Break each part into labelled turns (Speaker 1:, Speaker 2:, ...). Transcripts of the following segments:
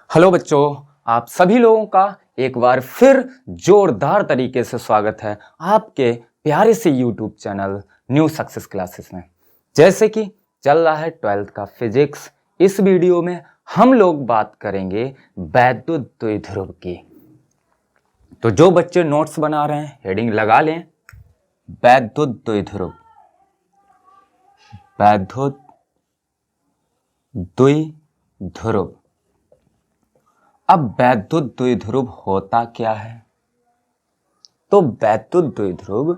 Speaker 1: Hello बच्चों, आप सभी लोगों का एक बार फिर जोरदार तरीके से स्वागत है आपके प्यारे से YouTube channel new success classes में। जैसे कि चल रहा है 12th का फिजिक्स, इस वीडियो में हम लोग बात करेंगे वैद्युत द्विध्रुव की। तो जो बच्चे नोट्स बना रहे हैं हेडिंग लगा लें, वैद्युत द्विध्रुव। वैद्युत द्विध्रुव। अब वैद्युत द्विध्रुव होता क्या है? तो वैद्युत द्विध्रुव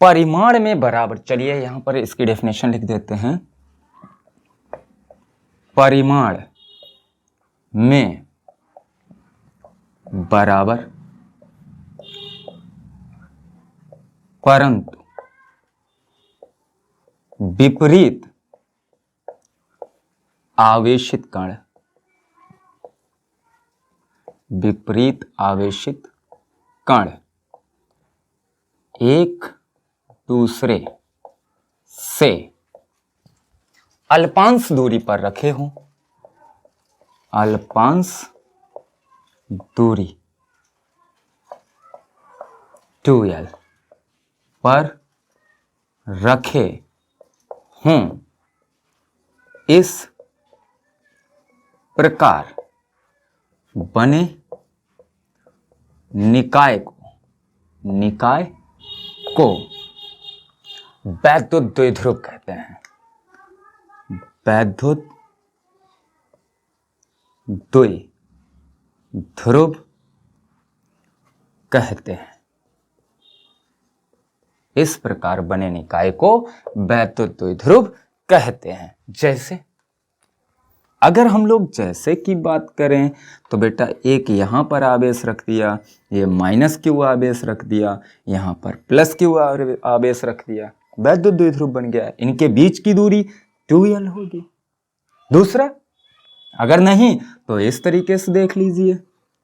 Speaker 1: परिमाण में बराबर, चलिए यहां पर इसकी डेफिनेशन लिख देते हैं। परिमाण में बराबर परंतु विपरीत आवेशित कण, विपरीत आवेशित कण एक दूसरे से अल्पांश दूरी पर रखे हों, अल्पांश दूरी 2l पर रखे हों, इस प्रकार बने निकाय को वैद्युत द्विध्रुव कहते हैं। वैद्युत द्विध्रुव कहते हैं। इस प्रकार बने निकाय को वैद्युत द्विध्रुव कहते हैं। जैसे अगर हम लोग जैसे की बात करें तो बेटा एक यहां पर आवेश रख दिया, ये माइनस क्यू आवेश रख दिया, यहां पर प्लस क्यू आवेश रख दिया, वैद्युत द्विध्रुव बन गया। इनके बीच की दूरी 2l होगी। दूसरा अगर नहीं तो इस तरीके से देख लीजिए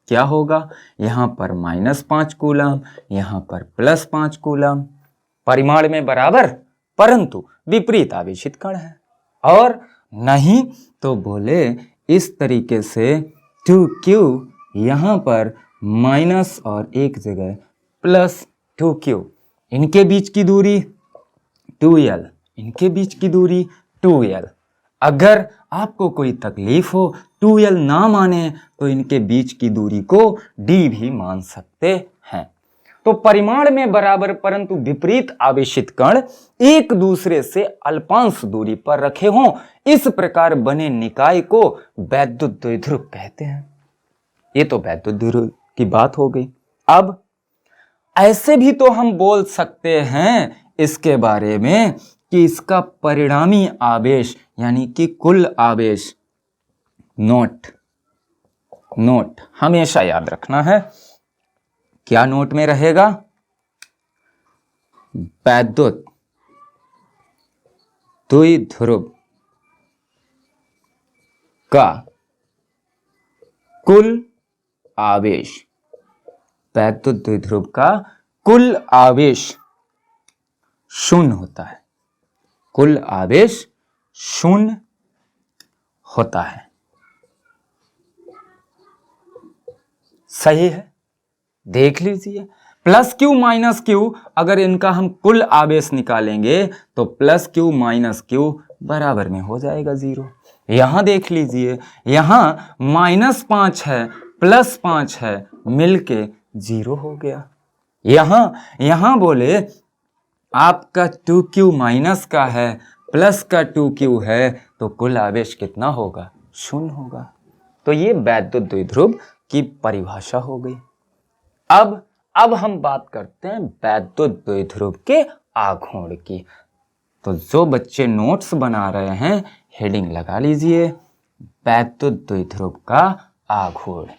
Speaker 1: क्या होगा। यहां पर -5 कूलम, यहां पर +5 कूलम, परिमाण में बराबर परंतु विपरीत आवेशित कण है। और नहीं तो बोले इस तरीके से 2q यहां पर माइनस और एक जगह +2q, इनके बीच की दूरी 2l, इनके बीच की दूरी 2l। अगर आपको कोई तकलीफ हो, 2l ना माने तो इनके बीच की दूरी को d भी मान सकते हैं। तो परिमाण में बराबर परंतु विपरीत आवेशित कण एक दूसरे से अल्पांश दूरी पर रखे हों, इस प्रकार बने निकाय को वैद्युत द्विध्रुव कहते हैं। ये तो वैद्युत द्विध्रुव की बात हो गई। अब ऐसे भी तो हम बोल सकते हैं इसके बारे में कि इसका परिणामी आवेश यानी कि कुल आवेश, नोट हमेशा याद रखना है। क्या नोट में रहेगा? वैद्युत द्विध्रुव का कुल आवेश, वैद्युत द्विध्रुव का कुल आवेश शून्य होता है। कुल आवेश शून्य होता है। सही है, देख लीजिए। +q -q, अगर इनका हम कुल आवेश निकालेंगे तो +q -q बराबर में हो जाएगा 0। यहां देख लीजिए, यहां -5 है, +5 है, मिलके 0 हो गया। यहां बोले आपका 2q माइनस का है, प्लस का 2q है, तो कुल आवेश कितना होगा? 0 होगा। तो ये वैद्युत द्विध्रुव की परिभाषा हो गई। अब हम बात करते हैं वैद्युत द्विध्रुव के आघूर्ण की। तो जो बच्चे नोट्स बना रहे हैं हेडिंग लगा लीजिए, वैद्युत द्विध्रुव का आघूर्ण।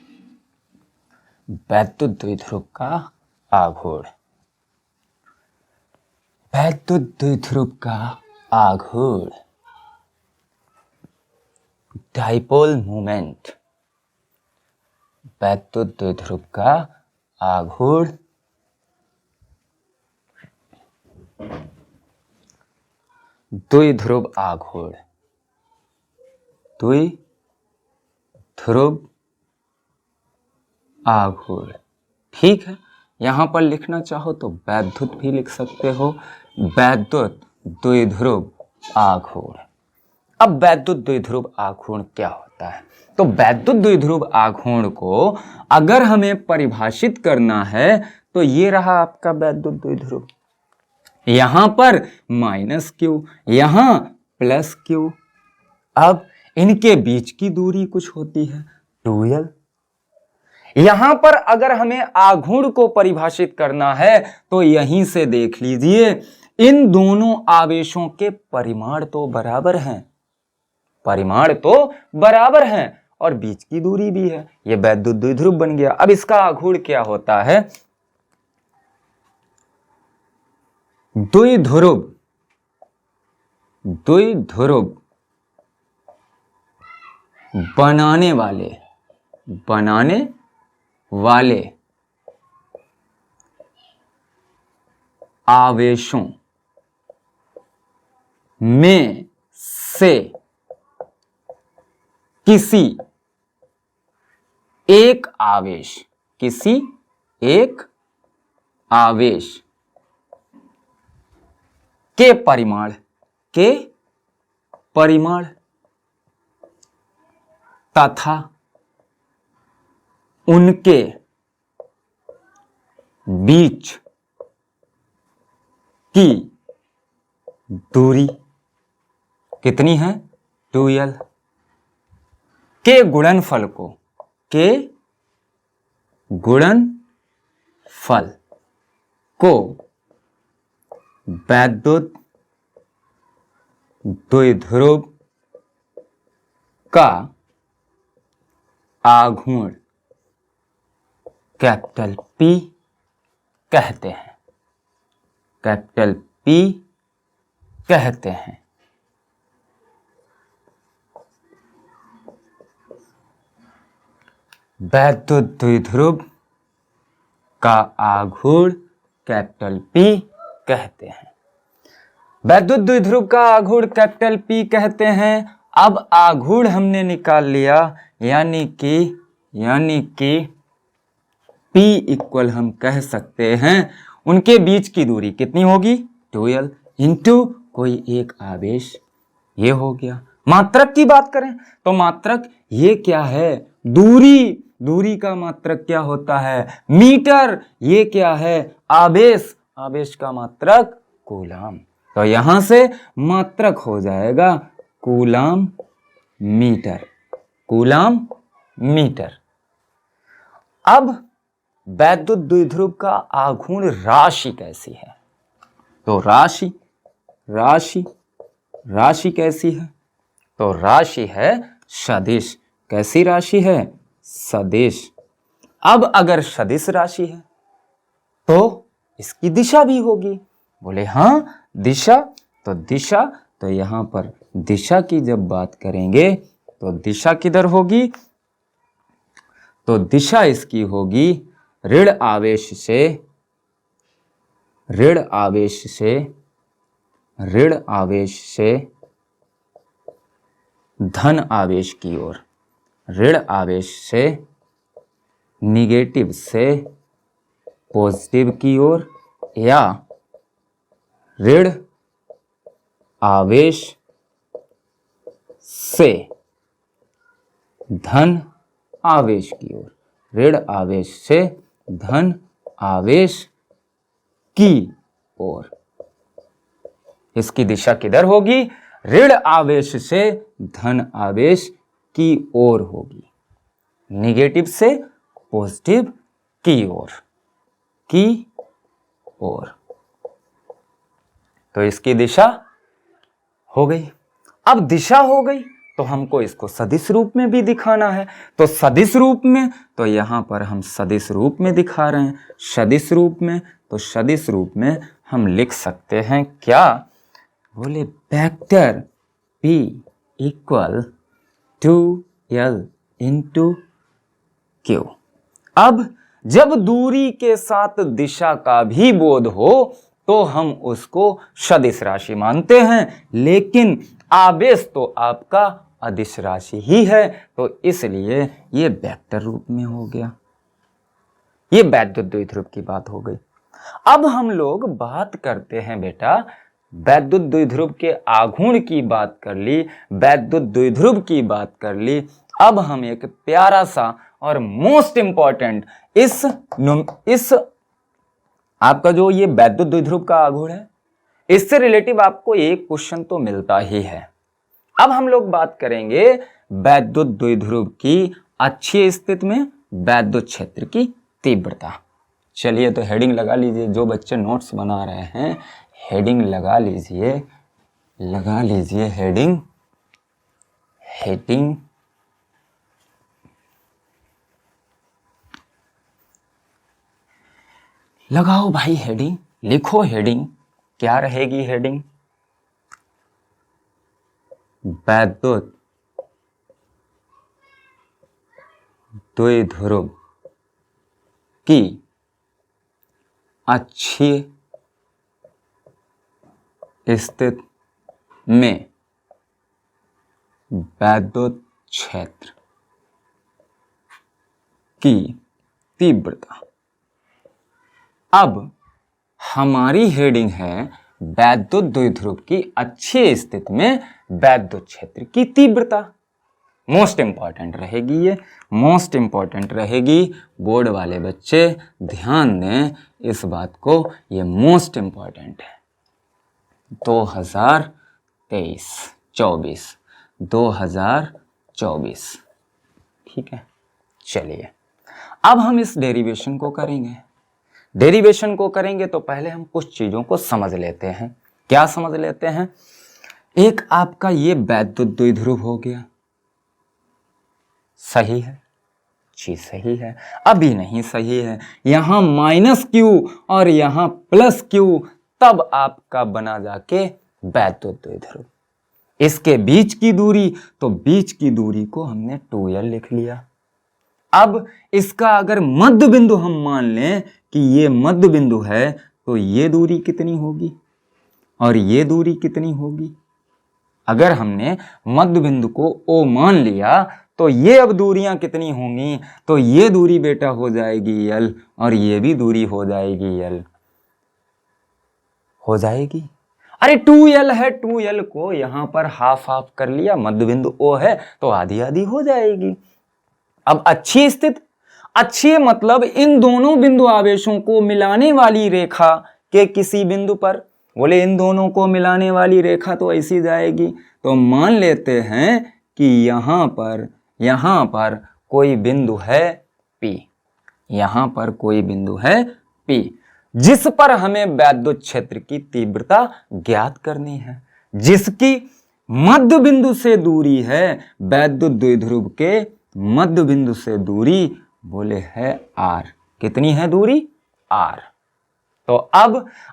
Speaker 1: वैद्युत द्विध्रुव का आघूर्ण। वैद्युत द्विध्रुव का आघूर्ण। Dipole moment. वैद्युत द्विध्रुव का आघूर्ण द्विध्रुव आघूर्ण। द्विध्रुव आघूर्ण। ठीक है, यहां पर लिखना चाहो तो वैद्युत भी लिख सकते हो, वैद्युत द्विध्रुव आघूर्ण। अब वैद्युत द्विध्रुव आघूर्ण क्या होता है? तो वैद्युत द्विध्रुव आघूर्ण को अगर हमें परिभाषित करना है तो ये रहा आपका वैद्युत द्विध्रुव, यहां पर -q, यहां +q। अब इनके बीच की दूरी कुछ होती है 2l। यहां पर अगर हमें आघूर्ण को परिभाषित करना है तो यहीं से देख लीजिए, इन दोनों आवेशों के परिमाण तो बराबर हैं, परिमाण तो बराबर हैं और बीच की दूरी भी है, यह वैद्युत द्विध्रुव बन गया। अब इसका आघूर्ण क्या होता है? द्विध्रुव, द्विध्रुव बनाने वाले, बनाने वाले आवेशों में से किसी एक आवेश, किसी एक आवेश के परिमाण, के परिमाण तथा उनके बीच की दूरी कितनी है? 2l के गुणनफल को, के गुणनफल को वैद्युत द्विध्रुव का आघूर्ण कैपिटल P कहते हैं, कैपिटल P कहते हैं। वैद्युत द्विध्रुव का आघूर्ण कैपिटल P कहते हैं, वैद्युत द्विध्रुव का आघूर्ण कैपिटल P कहते हैं। अब आघूर्ण हमने निकाल लिया, यानी कि P इक्वल हम कह सकते हैं उनके बीच की दूरी कितनी होगी? 2l इंटू कोई एक आवेश, ये हो गया। मात्रक की बात करें तो मात्रक ये क्या है? दूरी, दूरी का मात्रक क्या होता है? मीटर। ये क्या है? आवेश, आवेश का मात्रक कूलाम। तो यहां से मात्रक हो जाएगा कूलाम मीटर, कूलाम मीटर। अब वैद्युत द्विध्रुव का आघूर्ण राशि कैसी है? तो राशि, राशि, राशि कैसी है? तो राशि है सदिश। कैसी राशि है? सदिश। अब अगर सदिश राशि है तो इसकी दिशा भी होगी। बोले हाँ, दिशा। तो दिशा, तो यहां पर दिशा की जब बात करेंगे तो दिशा किधर होगी? तो दिशा इसकी होगी ऋण आवेश से, ऋण आवेश से, ऋण आवेश से धन आवेश की ओर, ऋण आवेश से निगेटिव से पॉजिटिव की ओर, या ऋण आवेश से धन आवेश की ओर, ऋण आवेश से धन आवेश की ओर। इसकी दिशा किधर होगी? ऋण आवेश से धन आवेश की ओर होगी, निगेटिव से पॉजिटिव की ओर, की ओर। तो इसकी दिशा हो गई। अब दिशा हो गई तो हमको इसको सदिश रूप में भी दिखाना है। तो सदिश रूप में, तो यहां पर हम सदिश रूप में दिखा रहे हैं, सदिश रूप में। तो सदिश रूप में हम लिख सकते हैं क्या? बोले vector P equal 2l into Q। अब जब दूरी के साथ दिशा का भी बोध हो तो हम उसको सदिश राशि मानते हैं, लेकिन आवेश तो आपका अदिश राशि ही है, तो इसलिए ये वेक्टर रूप में हो गया। ये वैद्युत द्विध्रुव की बात हो गई। अब हम लोग बात करते हैं बेटा, वैद्युत द्विध्रुव के आघूर्ण की बात कर ली, वैद्युत द्विध्रुव की बात कर ली। अब हम एक प्यारा सा और मोस्ट इंपॉर्टेंट इस आपका जो ये वैद्युत द्विध्रुव का आघूर्ण है, इससे रिलेटिव आपको एक क्वेश्चन तो मिलता ही है। अब हम लोग बात करेंगे वैद्युत द्विध्रुव की अक्षीय स्थिति में वैद्युत क्षेत्र की तीव्रता। चलिए तो हेडिंग लगा लीजिए, जो बच्चे नोट्स बना रहे हैं हेडिंग लगा लीजिए, हेडिंग लगाओ भाई, हेडिंग लिखो। हेडिंग क्या रहेगी? हेडिंग वैद्युत द्विध्रुव की अक्षीय स्थिति में वैद्युत क्षेत्र की तीव्रता। अब हमारी हेडिंग है वैद्युत द्विध्रुव की अक्षीय स्थिति में वैद्युत क्षेत्र की तीव्रता। मोस्ट इंपॉर्टेंट रहेगी, ये मोस्ट इंपॉर्टेंट रहेगी। बोर्ड वाले बच्चे ध्यान दें इस बात को, ये मोस्ट इंपॉर्टेंट है। 2024 ठीक है। चलिए अब हम इस डेरिवेशन को करेंगे। डेरिवेशन को करेंगे तो पहले हम कुछ चीजों को समझ लेते हैं। क्या समझ लेते हैं? एक आपका ये वैद्युत द्विध्रुव हो गया, सही है जी, सही है। अभी नहीं सही है, यहां -q और यहां +q, तब आपका बना जाके वैद्युत द्विध्रुव। इसके बीच की दूरी, तो बीच की दूरी को हमने 2l लिख लिया। अब इसका अगर मध्य बिंदु हम मान लें कि ये मध्य बिंदु है, तो ये दूरी कितनी होगी और ये दूरी कितनी होगी? अगर हमने मध्य बिंदु को O मान लिया तो ये अब दूरियां कितनी होंगी? तो ये दूरी बेटा हो जाएगी l और ये भी दूरी हो जाएगी l, हो जाएगी। अरे 2l है, 2l को यहां पर हाफ हाफ कर लिया, मध्य बिंदु O है तो आधी आधी हो जाएगी। अब अक्षीय स्थिति, अक्षीय मतलब इन दोनों बिंदु आवेशों को मिलाने वाली रेखा के किसी बिंदु पर। बोले इन दोनों को मिलाने वाली रेखा तो ऐसी जाएगी, तो मान लेते हैं कि यहां पर कोई बिंदु है P, यहां पर कोई बिंदु है P, जिस पर हमें वैद्युत क्षेत्र की तीव्रता ज्ञात करनी है, जिसकी मध्य बिंदु से दूरी है, वैद्युत द्विध्रुव के मध्य बिंदु से दूरी बोले है r। कितनी है दूरी? r। तो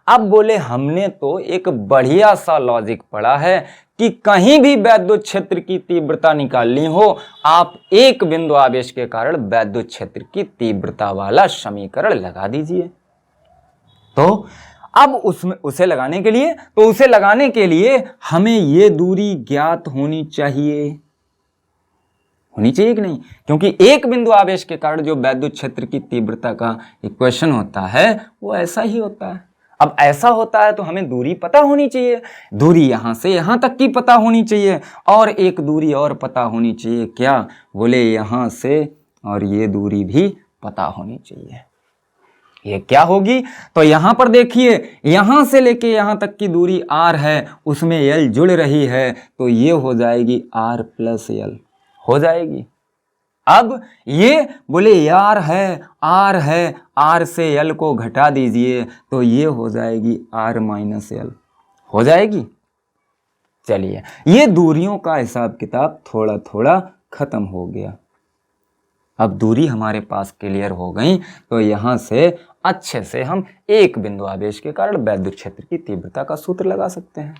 Speaker 1: अब बोले हमने तो एक बढ़िया सा लॉजिक पढ़ा है कि कहीं भी वैद्युत क्षेत्र की तीव्रता निकालनी हो, आप एक बिंदु आवेश के कारण वैद्युत क्षेत्र की तीव्रता वाला समीकरण लगा दीजिए। तो अब उसे लगाने के लिए हमें ये दूरी ज्ञात होनी चाहिए कि नहीं? क्योंकि एक बिंदु आवेश के कारण जो वैद्युत क्षेत्र की तीव्रता का इक्वेशन होता है वो ऐसा ही होता है। अब ऐसा होता है तो हमें दूरी पता होनी चाहिए, दूरी यहां से यहां तक की पता होनी चाहिए, और एक दूरी और पता होनी चाहिए। क्या? बोले यहां से और ये दूरी भी पता होनी चाहिए। ये क्या होगी? तो यहां पर देखिए, यहां से लेके यहां तक की दूरी r है, उसमें l जुड़ रही है, तो ये हो जाएगी r + l हो जाएगी। अब ये बोले यार है, r से l को घटा दीजिए तो ये हो जाएगी r - l हो जाएगी। चलिए ये दूरियों का हिसाब किताब थोड़ा थोड़ा खत्म हो गया। अब दूरी हमारे पास क्लियर हो गई, तो यहां से अच्छे से हम एक बिंदु आवेश के कारण वैद्युत क्षेत्र की तीव्रता का सूत्र लगा सकते हैं।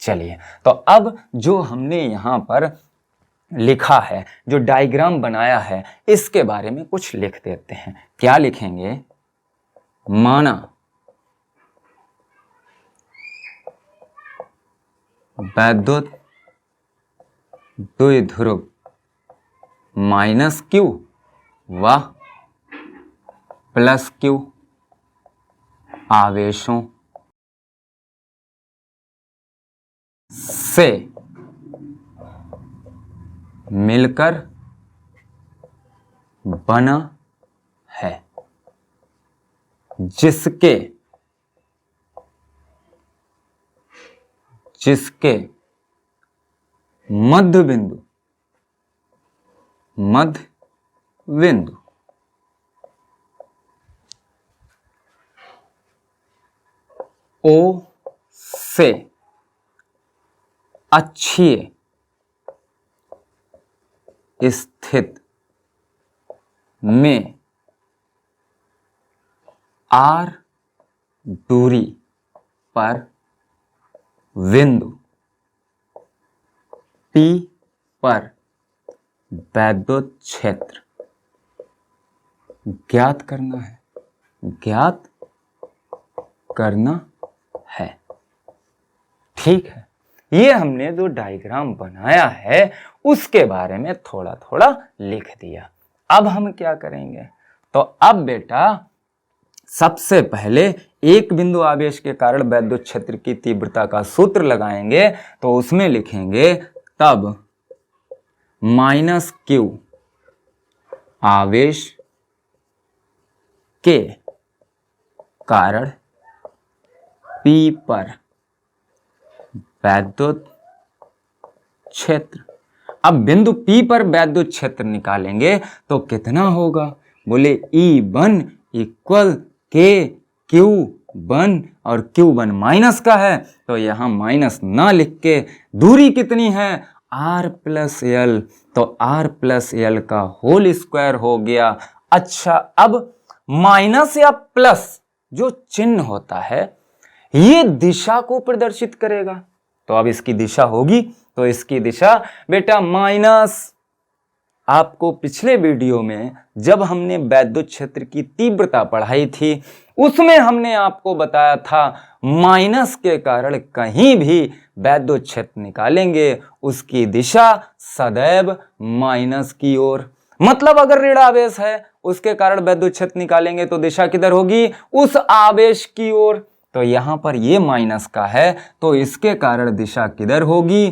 Speaker 1: चलिए तो अब जो हमने यहां पर लिखा है, जो डायग्राम बनाया है, इसके बारे में कुछ लिख देते हैं। क्या लिखेंगे? माना वैद्युत द्विध्रुव -q व प्लस क्यू आवेशों से मिलकर बना है, जिसके मध्य बिंदु ओ से अक्षीय स्थित में आर दूरी पर बिंदु P पर वैद्युत क्षेत्र ज्ञात करना है। ठीक है, ये हमने जो डायग्राम बनाया है उसके बारे में थोड़ा थोड़ा लिख दिया। अब हम क्या करेंगे, तो अब बेटा सबसे पहले एक बिंदु आवेश के कारण वैद्युत क्षेत्र की तीव्रता का सूत्र लगाएंगे। तो उसमें लिखेंगे तब माइनस क्यू आवेश के कारण P पर वैद्युत क्षेत्र। अब बिंदु P पर वैद्युत क्षेत्र निकालेंगे तो कितना होगा, बोले E1 इक्वल K/Q1 और Q1 माइनस का है तो यहां माइनस ना लिख के दूरी कितनी है R+L, तो R+L का होल स्क्वायर हो गया। अच्छा, अब माइनस या प्लस जो चिन्ह होता है ये दिशा को प्रदर्शित करेगा। तो अब इसकी दिशा होगी, तो इसकी दिशा बेटा माइनस। आपको पिछले वीडियो में जब हमने वैद्युत क्षेत्र की तीव्रता पढ़ाई थी उसमें हमने आपको बताया था माइनस के कारण कहीं भी वैद्युत क्षेत्र निकालेंगे उसकी दिशा सदैव माइनस की ओर। मतलब अगर ऋण आवेश है उसके कारण वैद्युत क्षेत्र निकालेंगे तो दिशा किधर होगी, उस आवेश की ओर। तो यहां पर ये माइनस का है तो इसके कारण दिशा किधर होगी,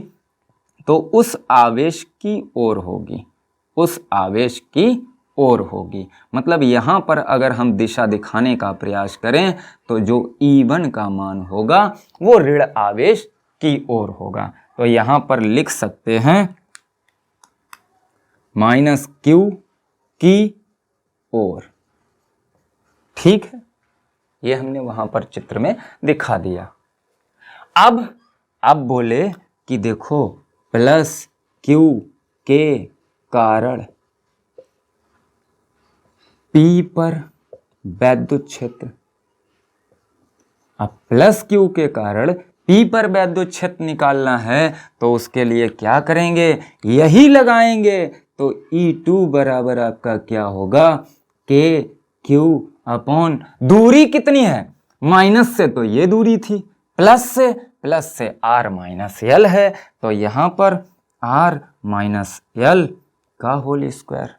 Speaker 1: तो उस आवेश की ओर होगी, उस आवेश की ओर होगी। मतलब यहां पर अगर हम दिशा दिखाने का प्रयास करें तो जो E1 का मान होगा वो ऋण आवेश की ओर होगा। तो यहां पर लिख सकते हैं माइनस Q की ओर। ठीक है, ये हमने वहां पर चित्र में दिखा दिया। अब बोले कि देखो प्लस Q के कारण P पर वैद्युत क्षेत्र। अब प्लस Q के कारण P पर वैद्युत क्षेत्र निकालना है तो उसके लिए क्या करेंगे, यही लगाएंगे। तो E2 बराबर आपका क्या होगा, KQ/, दूरी कितनी है माइनस से, तो ये दूरी थी, प्लस से R-L है तो यहां पर R-L का होल स्क्वायर।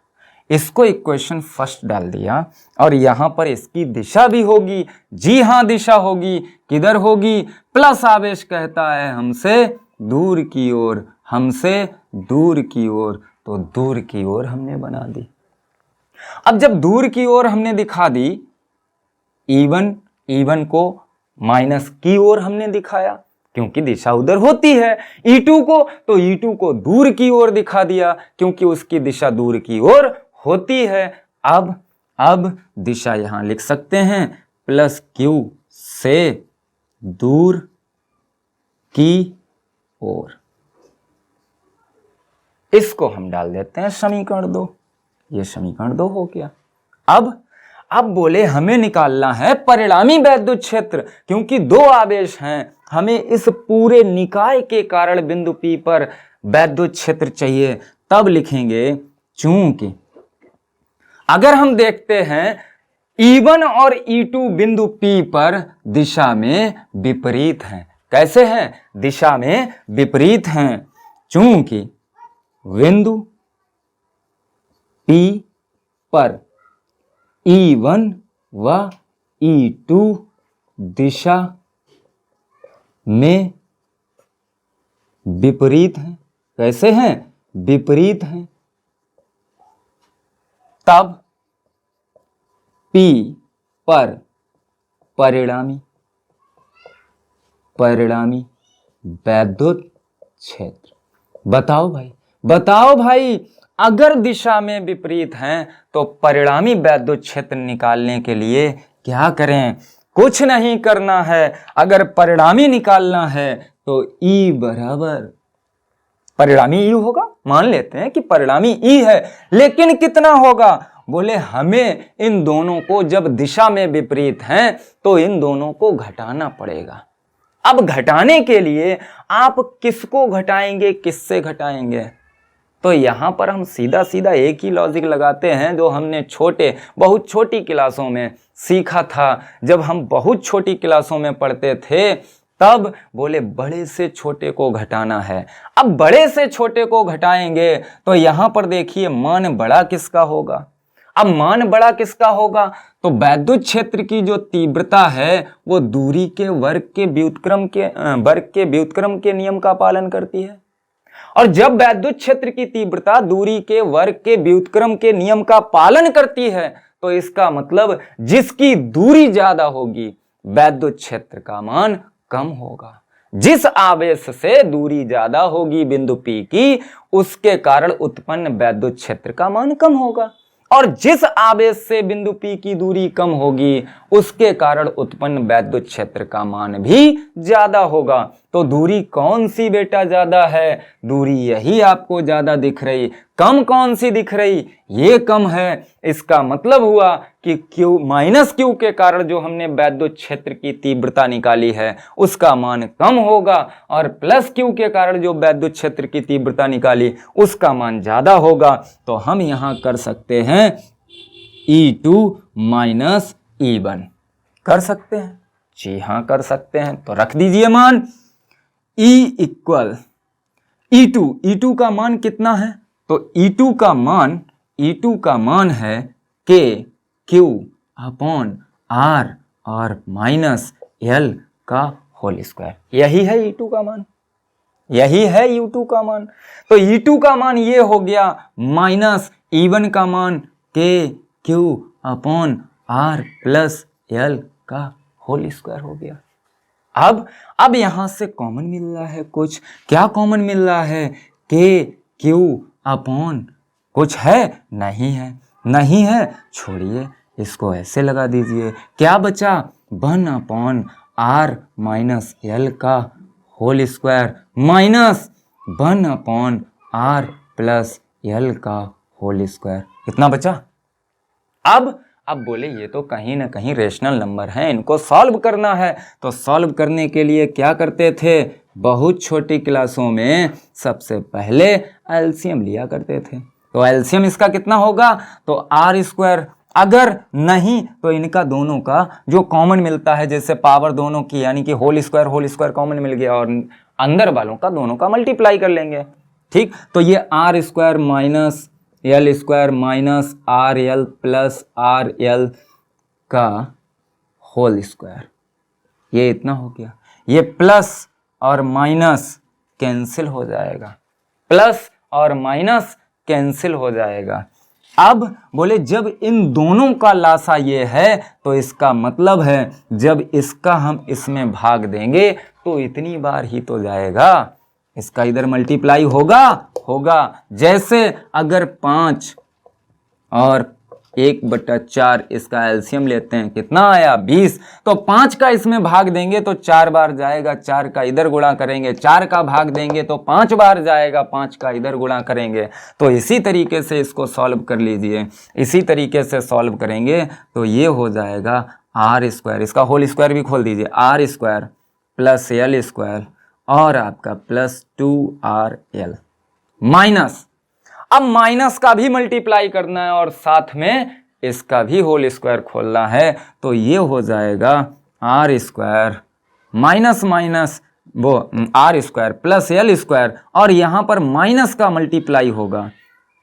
Speaker 1: इसको इक्वेशन फर्स्ट डाल दिया और यहां पर इसकी दिशा भी होगी। जी हां, दिशा होगी, किधर होगी, प्लस आवेश कहता है हमसे दूर की ओर, हमसे दूर की ओर, तो दूर की ओर हमने बना दी। अब जब दूर की ओर हमने दिखा दी, E1 को माइनस की ओर हमने दिखाया क्योंकि दिशा उधर होती है। E2 को, तो E2 को दूर की ओर दिखा दिया क्योंकि उसकी दिशा दूर की ओर होती है। अब दिशा यहां लिख सकते हैं प्लस Q से दूर की ओर। इसको हम डाल देते हैं समीकरण 2। ये समीकरण 2 हो गया। अब बोले हमें निकालना है परिणामी वैद्युत क्षेत्र, क्योंकि दो आवेश हैं, हमें इस पूरे निकाय के कारण बिंदु P पर वैद्युत क्षेत्र चाहिए। तब लिखेंगे चूंकि अगर हम देखते हैं E1 और E2 बिंदु P पर दिशा में विपरीत हैं। कैसे हैं, दिशा में विपरीत हैं। चूंकि बिंदु P पर E1 वह E2 दिशा में विपरीत है। कैसे हैं? विपरीत हैं। तब P पर परिणामी वैद्युत क्षेत्र। बताओ भाई, अगर दिशा में विपरीत हैं तो परिणामी वैद्युत क्षेत्र निकालने के लिए क्या करें? कुछ नहीं करना है। अगर परिणामी निकालना है तो E बराबर परिणामी E होगा। मान लेते हैं कि परिणामी E है, लेकिन कितना होगा? बोले हमें इन दोनों को, जब दिशा में विपरीत हैं तो इन दोनों को घटाना पड़ेगा। अब घटाने के लिए आप किसको घटाएंगे, किससे घटाएंगे? तो यहां पर हम सीधा सीधा एक ही लॉजिक लगाते हैं जो हमने बहुत छोटी क्लासों में सीखा था। जब हम बहुत छोटी क्लासों में पढ़ते थे तब बोले बड़े से छोटे को घटाना है। अब बड़े से छोटे को घटाएंगे तो यहां पर देखिए मान बड़ा किसका होगा? अब मान बड़ा किसका होगा? तो वैद्युत क्षेत्र की जो तीव्रता है वो दूरी के वर्ग के व्युत्क्रम के नियम का पालन करती है। और जब वैद्युत क्षेत्र की तीव्रता दूरी के वर्ग के व्युत्क्रम के नियम का पालन करती है तो इसका मतलब जिसकी दूरी ज्यादा होगी वैद्युत क्षेत्र का मान कम होगा। जिस आवेश से दूरी ज्यादा होगी बिंदु P की, उसके कारण उत्पन्न वैद्युत क्षेत्र का मान कम होगा। और जिस आवेश से बिंदु P की दूरी कम होगी उसके कारण उत्पन्न वैद्युत क्षेत्र का मान भी ज्यादा होगा। तो दूरी कौन सी बेटा ज्यादा है? दूरी यही आपको ज्यादा दिख रही। कम कौन सी दिख रही? ये कम है। इसका मतलब हुआ कि Q के कारण जो हमने वैद्युत क्षेत्र की तीव्रता निकाली है उसका मान कम होगा, और Q के कारण जो वैद्युत क्षेत्र की तीव्रता निकाली उसका मान ज्यादा होगा। तो हम यहां कर सकते हैं E2 माइनस E1। कर सकते हैं? जी हां कर सकते हैं। तो रख दीजिए मान E इक्वल E2 का मान कितना है? तो E2 का मान है KQ अपॉन R और माइनस L का होल स्क्वायर। यही है E2 का मान, यही है U2 का मान। तो E2 का मान ये हो गया माइनस E1 का मान KQ upon R plus L का होल स्क्वायर हो गया। अब यहां से कॉमन मिल रहा है कुछ। क्या कॉमन मिल रहा है? KQ अपॉन कुछ है? नहीं है। छोड़िए, इसको ऐसे लगा दीजिए। क्या बचा? 1 अपॉन R माइनस L का whole square minus 1 upon R plus L का होल स्क्वायर। कितना बचा? अब बोले ये तो कहीं ना कहीं रेशनल नंबर हैं, इनको सॉल्व करना है। तो सॉल्व करने के लिए क्या करते थे? बहुत छोटी क्लासों में सबसे पहले एलसीएम लिया करते थे। तो एलसीएम इसका कितना होगा? तो आर स्क्वायर। अगर नहीं तो इनका दोनों का जो कॉमन मिलता है, जैसे पावर दोनों की यानी कि होल स्क्वायर कॉमन मिल गया और अंदर वालों का दोनों का मल्टीप्लाई कर लेंगे। ठीक, तो ये R square minus L square minus R L plus R L का होल स्क्वायर, ये इतना हो गया। ये प्लस और माइनस कैंसिल हो जाएगा, प्लस और माइनस कैंसिल हो जाएगा। अब बोले जब इन दोनों का लासा ये है तो इसका मतलब है जब इसका हम इसमें भाग देंगे तो इतनी बार ही तो जाएगा, इसका इधर मल्टीप्लाई होगा। जैसे अगर 5 और 1/4 इसका एलसीएम लेते हैं, कितना आया? 20। तो 5 का इसमें भाग देंगे तो 4 बार जाएगा, 4 का इधर गुणा करेंगे, 4 का भाग देंगे तो 5 बार जाएगा, 5 का इधर गुणा करेंगे। तो इसी तरीके से इसको सॉल्व कर लीजिए। इसी तरीके से सॉल्व करेंगे तो ये हो जाएगा आर स्क्वायर, इसका होल स्क्वायर भी खोल दीजिए, R square plus L square और आपका प्लस 2RL माइनस, अब माइनस का भी मल्टीप्लाई करना है और साथ में इसका भी होल स्क्वायर खोलना है। तो ये हो जाएगा आर स्क्वायर माइनस वो R square plus L square और यहाँ पर माइनस का मल्टीप्लाई होगा,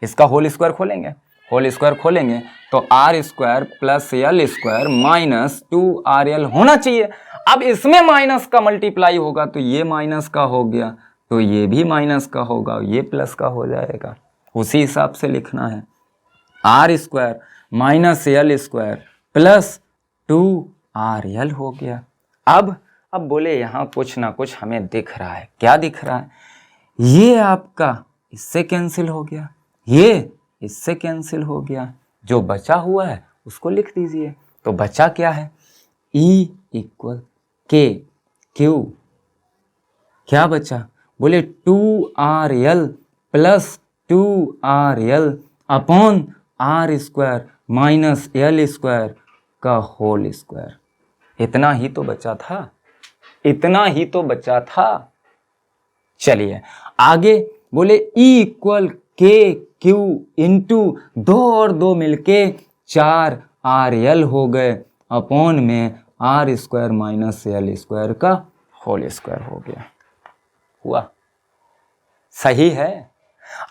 Speaker 1: इसका होल स्क्वायर खोलेंगे, होल स्क्वायर खोलेंगे तो R square plus L square minus 2RL होना चाहिए। अब इसमें माइनस का मल्टीप्लाई होगा तो ये माइनस का हो गया, तो ये भी माइनस का होगा, ये प्लस का हो जाएगा। उसी हिसाब से लिखना है, R square minus L square plus 2RL हो गया। अब बोले यहाँ कुछ ना कुछ हमें दिख रहा है। क्या दिख रहा है? ये आपका इससे कैंसिल हो गया, ये इससे कैंसिल हो गया, जो बचा हुआ है उसको लिख दीजिए। तो बचा क्या है? E इक्वल के क्यू, क्या बचा? बोले 2RL plus 2RL upon R square minus L square का होल स्क्वायर। इतना ही तो बचा था, इतना ही तो बचा था। चलिए आगे बोले E equal K Q into 2 और 2 मिलके 4RL हो गए अपॉन में R square minus L square का होल स्क्वायर हो गया। हुआ? सही है।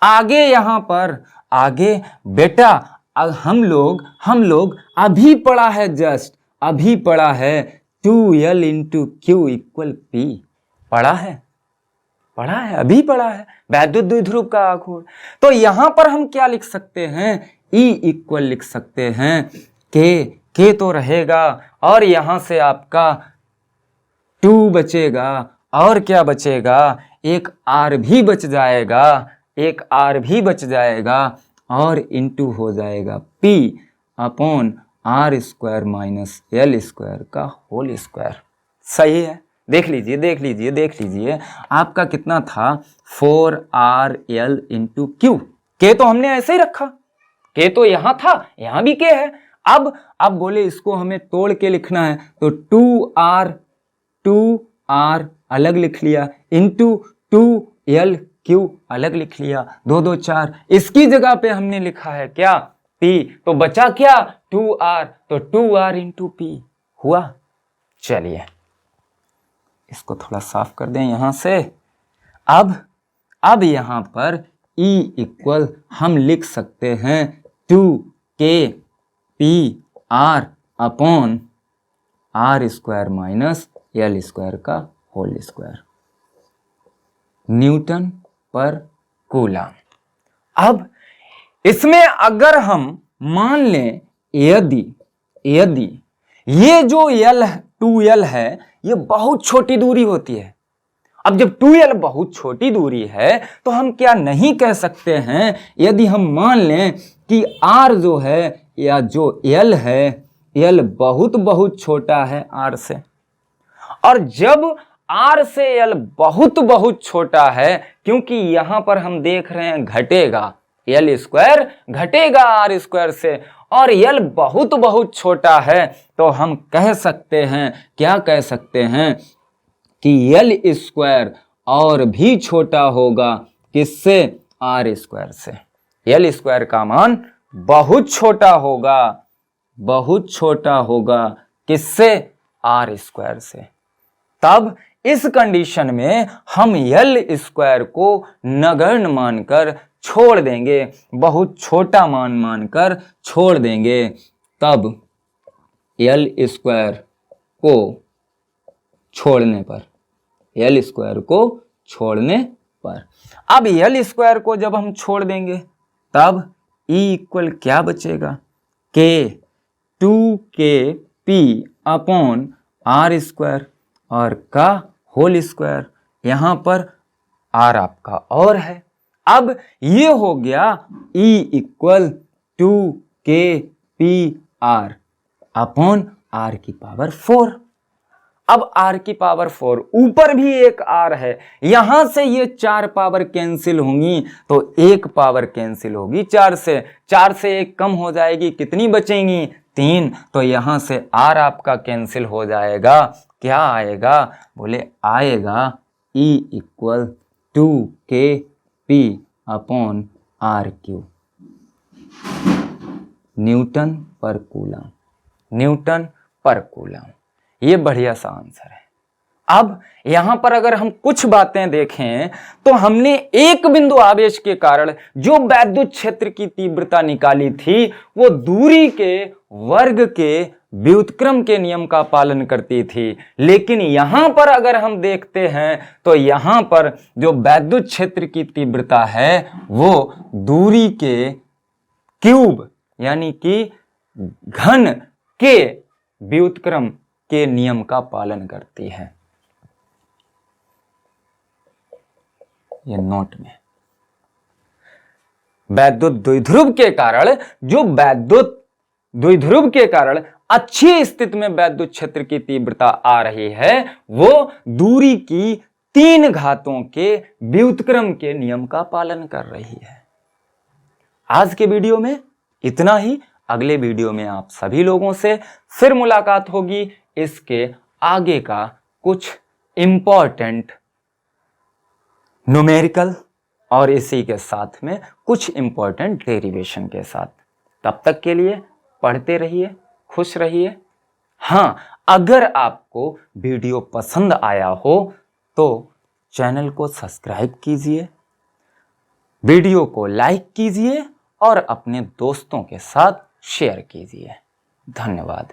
Speaker 1: आगे यहां पर आगे बेटा हम लोग अभी पढ़ा है, जस्ट अभी पढ़ा है 2L into Q equal P। पढ़ा है अभी पढ़ा है, वैद्युत द्विध्रुव का आघूर्ण। तो यहां पर हम क्या लिख सकते हैं? E इक्वल लिख सकते हैं के तो रहेगा और यहां से आपका 2 बचेगा और क्या बचेगा? एक R भी बच जाएगा, एक R भी बच जाएगा और इंटू हो जाएगा P upon R square minus L square का होल स्क्वायर। सही है। देख लीजिए आपका कितना था? 4RL into Q. के तो हमने ऐसे ही रखा, के तो यहां था, यहां भी के है। अब बोले इसको हमें तोड़ के लिखना है, तो 2R अलग लिख लिया इंटू 2L क्यू अलग लिख लिया, 2 2 4। इसकी जगह पे हमने लिखा है क्या? P। तो बचा क्या? 2R, तो 2R इंटू P हुआ। चलिए इसको थोड़ा साफ कर दें यहां से। अब यहां पर E इक्वल हम लिख सकते हैं 2KPR upon R square minus L square का whole square, newton per coulomb. अब इसमें अगर हम मान लें यदि ये जो L 2L है ये बहुत छोटी दूरी होती है। अब जब 2L बहुत छोटी दूरी है तो हम क्या नहीं कह सकते हैं? यदि हम मान लें कि R जो है या जो L है, L बहुत छोटा है R से, और जब R से L बहुत छोटा है, क्योंकि यहां पर हम देख रहे हैं घटेगा, L स्क्वायर घटेगा R स्क्वायर से, और L बहुत छोटा है, तो हम कह सकते हैं, क्या कह सकते हैं कि L स्क्वायर और भी छोटा होगा किससे? R स्क्वायर से। L स्क्वायर का मान बहुत छोटा होगा किससे? R स्क्वायर से। तब इस कंडीशन में हम L स्क्वायर को नगण्य मानकर छोड़ देंगे, बहुत छोटा मान मानकर छोड़ देंगे। तब L स्क्वायर को छोड़ने पर, L स्क्वायर को छोड़ने पर, अब L स्क्वायर को जब हम छोड़ देंगे तब E इक्वल क्या बचेगा? K 2KP upon R square और का होल स्क्वायर। यहां पर R आपका और है। अब ये हो गया E equal 2KPR upon R की पावर 4। अब R की पावर 4, ऊपर भी एक R है, यहां से ये 4 पावर कैंसिल होंगी तो 1 पावर कैंसिल होगी 4 से, 4 से 1 कम हो जाएगी, कितनी बचेंगी? 3। तो यहां से R आपका कैंसिल हो जाएगा। क्या आएगा? बोले आएगा E equal 2KP upon R Q, newton per coulomb. Newton per coulomb, ये बढ़िया सा आंसर है। अब यहां पर अगर हम कुछ बातें देखें तो हमने एक बिंदु आवेश के कारण जो वैद्युत क्षेत्र की तीव्रता निकाली थी वो दूरी के वर्ग के व्युत्क्रम के नियम का पालन करती थी, लेकिन यहां पर अगर हम देखते हैं तो यहां पर जो वैद्युत क्षेत्र की तीव्रता है वो दूरी के क्यूब यानी कि घन के व्युत्क्रम के नियम का पालन करती है। ये नोट में वैद्युत द्विध्रुव के कारण जो वैद्युत द्विध्रुव के कारण अच्छी स्थिति में वैद्युत क्षेत्र की तीव्रता आ रही है वो दूरी की 3 घातों के व्युत्क्रम के नियम का पालन कर रही है। आज के वीडियो में इतना ही। अगले वीडियो में आप सभी लोगों से फिर मुलाकात होगी इसके आगे का कुछ इंपॉर्टेंट न्यूमेरिकल और इसी के साथ में कुछ इंपॉर्टेंट डेरिवेशन के साथ। तब तक के लिए पढ़ते रहिए, खुश रहिए। हाँ, अगर आपको वीडियो पसंद आया हो तो चैनल को सब्सक्राइब कीजिए, वीडियो को लाइक कीजिए और अपने दोस्तों के साथ शेयर कीजिए। धन्यवाद।